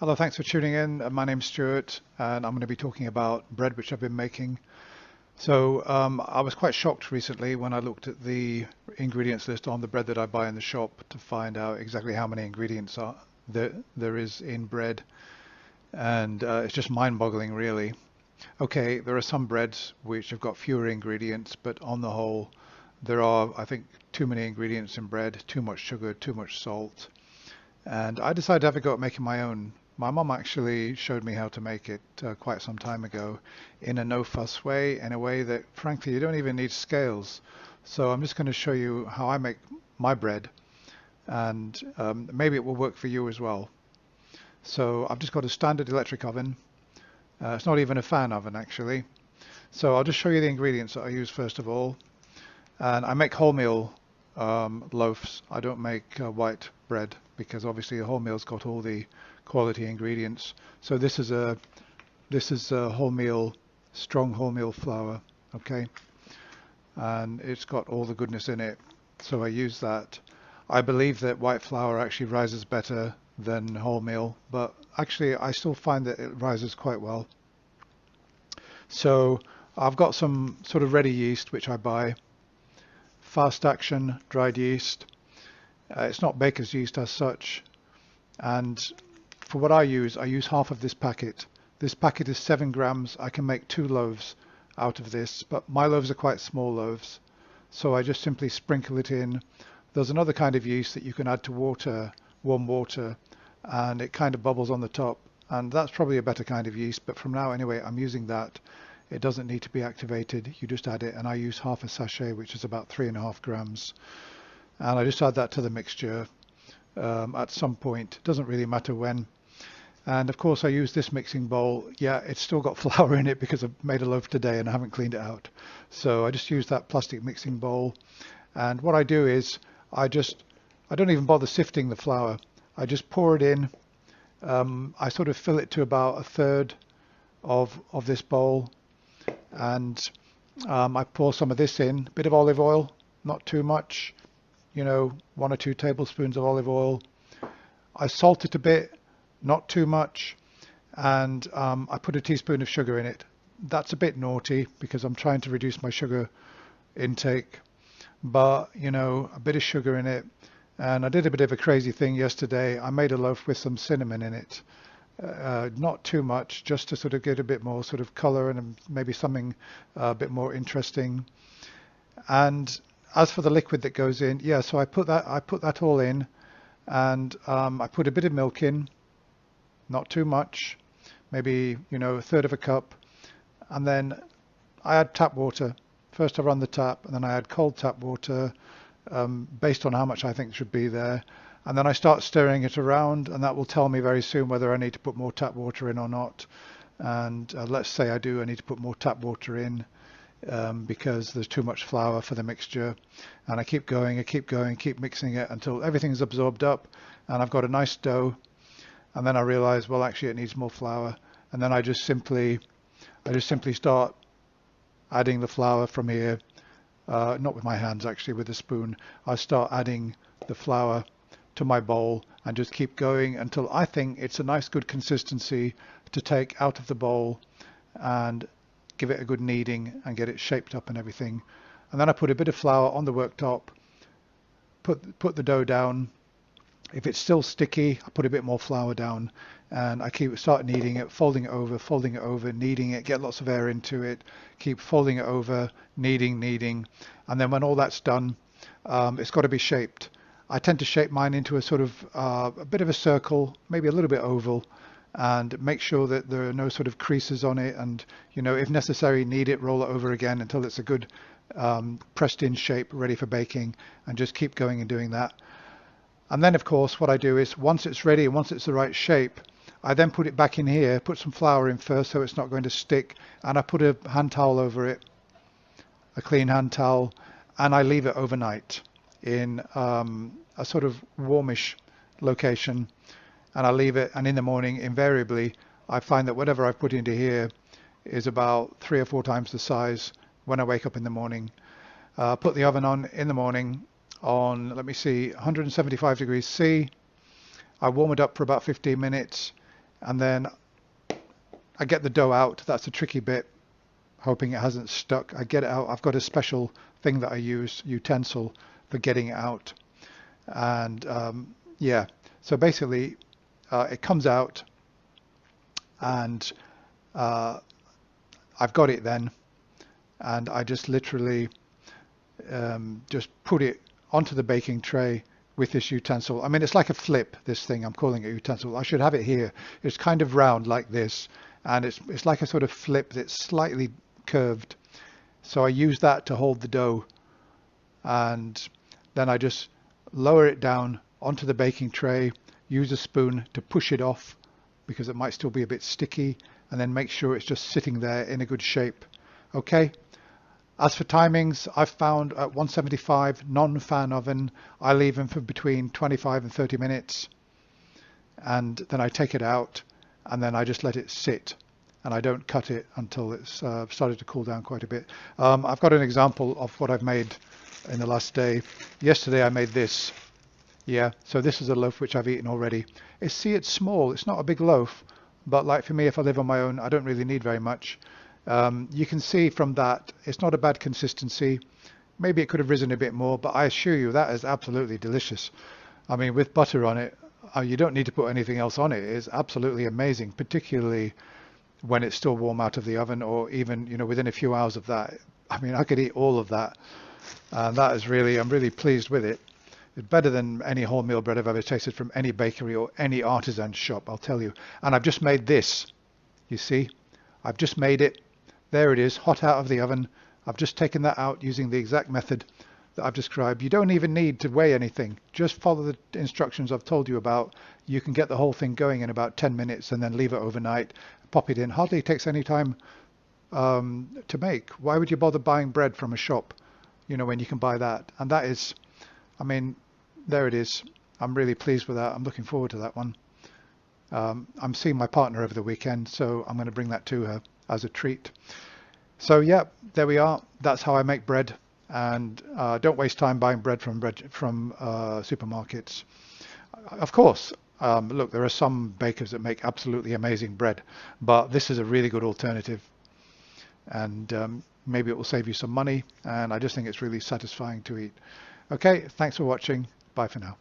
Hello, thanks for tuning in. My name's Stuart, and I'm going to be talking about bread which I've been making. I was quite shocked recently when I looked at the ingredients list on the bread that I buy in the shop to find out exactly how many ingredients there is in bread, and it's just mind-boggling, really. Okay, there are some breads which have got fewer ingredients, but on the whole, there are, I think, too many ingredients in bread, too much sugar, too much salt. And I decided to have a go at making my own. My mom actually showed me how to make it quite some time ago in a no-fuss way, in a way that, frankly, you don't even need scales. So I'm just going to show you how I make my bread, and maybe it will work for you as well. So I've just got a standard electric oven. It's not even a fan oven, actually. So I'll just show you the ingredients that I use first of all. And I make wholemeal loaves. I don't make white bread because obviously a wholemeal's got all the quality ingredients. So this is a wholemeal, strong wholemeal flour, okay, and it's got all the goodness in it. So I use that. I believe that white flour actually rises better than wholemeal, but actually I still find that it rises quite well. So I've got some sort of ready yeast which I buy. Fast action dried yeast. It's not baker's yeast as such. And for what I use half of this packet. This packet is 7 grams. I can make 2 loaves out of this, but my loaves are quite small loaves. So I just simply sprinkle it in. There's another kind of yeast that you can add to water, warm water, and it kind of bubbles on the top. And that's probably a better kind of yeast, but from now anyway, I'm using that. It doesn't need to be activated. You just add it, and I use half a sachet, which is about 3.5 grams. And I just add that to the mixture at some point. It doesn't really matter when. And of course, I use this mixing bowl. Yeah, it's still got flour in it because I've made a loaf today and I haven't cleaned it out. So I just use that plastic mixing bowl. And what I do is I don't even bother sifting the flour. I just pour it in. I sort of fill it to about a third of this bowl. And I pour some of this in, a bit of olive oil, not too much, 1 or 2 tablespoons of olive oil. I salt it a bit, not too much, and I put a teaspoon of sugar in it. That's a bit naughty because I'm trying to reduce my sugar intake, but a bit of sugar in it. And I did a bit of a crazy thing yesterday. I made a loaf with some cinnamon in it. Not too much, just to sort of get a bit more sort of color and maybe something a bit more interesting. And as for the liquid that goes in, yeah, so I put that all in, and I put a bit of milk in, not too much, maybe a third of a cup, and then I add tap water. First I run the tap, and then I add cold tap water based on how much I think should be there. And then I start stirring it around, and that will tell me very soon whether I need to put more tap water in or not. And let's say I need to put more tap water in because there's too much flour for the mixture. And I keep going, keep mixing it until everything's absorbed up and I've got a nice dough. And then I realize, well, actually it needs more flour. And then I just simply start adding the flour from here, not with my hands, actually with a spoon. I start adding the flour to my bowl and just keep going until I think it's a nice good consistency to take out of the bowl and give it a good kneading and get it shaped up and everything. And then I put a bit of flour on the worktop, put the dough down. If it's still sticky, I put a bit more flour down, and I start kneading it, folding it over, kneading it, get lots of air into it, keep folding it over, kneading, and then when all that's done, it's got to be shaped. I tend to shape mine into a sort of a bit of a circle, maybe a little bit oval, and make sure that there are no sort of creases on it, and if necessary, knead it, roll it over again until it's a good pressed in shape, ready for baking, and just keep going and doing that. And then of course what I do is once it's ready and once it's the right shape, I then put it back in here, put some flour in first so it's not going to stick, and I put a hand towel over it, a clean hand towel, and I leave it overnight in a sort of warmish location, and I leave it, and in the morning invariably I find that whatever I've put into here is about 3 or 4 times the size when I wake up in the morning. Put the oven on in the morning on, let me see, 175 degrees C. I warm it up for about 15 minutes, and then I get the dough out. That's the tricky bit, hoping it hasn't stuck. I get it out. I've got a special thing that I use, utensil, for getting it out. And yeah, so basically it comes out, and I've got it then, and I just literally just put it onto the baking tray with this utensil. I mean, it's like a flip, this thing. I'm calling it a utensil. I should have it here. It's kind of round like this, and it's like a sort of flip that's slightly curved. So I use that to hold the dough, and then I just lower it down onto the baking tray, use a spoon to push it off because it might still be a bit sticky, and then make sure it's just sitting there in a good shape. Okay. As for timings, I've found at 175 non-fan oven, I leave them for between 25 and 30 minutes, and then I take it out, and then I just let it sit, and I don't cut it until it's started to cool down quite a bit. I've got an example of what I've made in the last day. Yesterday I made this. Yeah, so this is a loaf which I've eaten already. It's small, it's not a big loaf, but like for me, if I live on my own, I don't really need very much. You can see from that it's not a bad consistency. Maybe it could have risen a bit more, but I assure you that is absolutely delicious. I mean, with butter on it, you don't need to put anything else on it. It's absolutely amazing, particularly when it's still warm out of the oven, or even, you know, within a few hours of that. I mean, I could eat all of that, and that is really, I'm really pleased with it. It's better than any wholemeal bread I've ever tasted from any bakery or any artisan shop, I'll tell you. And I've just made this, you see, I've just made it. There it is, hot out of the oven. I've just taken that out using the exact method that I've described. You don't even need to weigh anything. Just follow the instructions I've told you about. You can get the whole thing going in about 10 minutes and then leave it overnight. Pop it in. Hardly takes any time to make. Why would you bother buying bread from a shop, you know, when you can buy that? And that is, I mean, there it is. I'm really pleased with that. I'm looking forward to that one. I'm seeing my partner over the weekend, so I'm going to bring that to her as a treat. So yeah, there we are. That's how I make bread. And don't waste time buying bread from supermarkets. Of course, look, there are some bakers that make absolutely amazing bread, but this is a really good alternative. And maybe it will save you some money. And I just think it's really satisfying to eat. Okay, thanks for watching. Bye for now.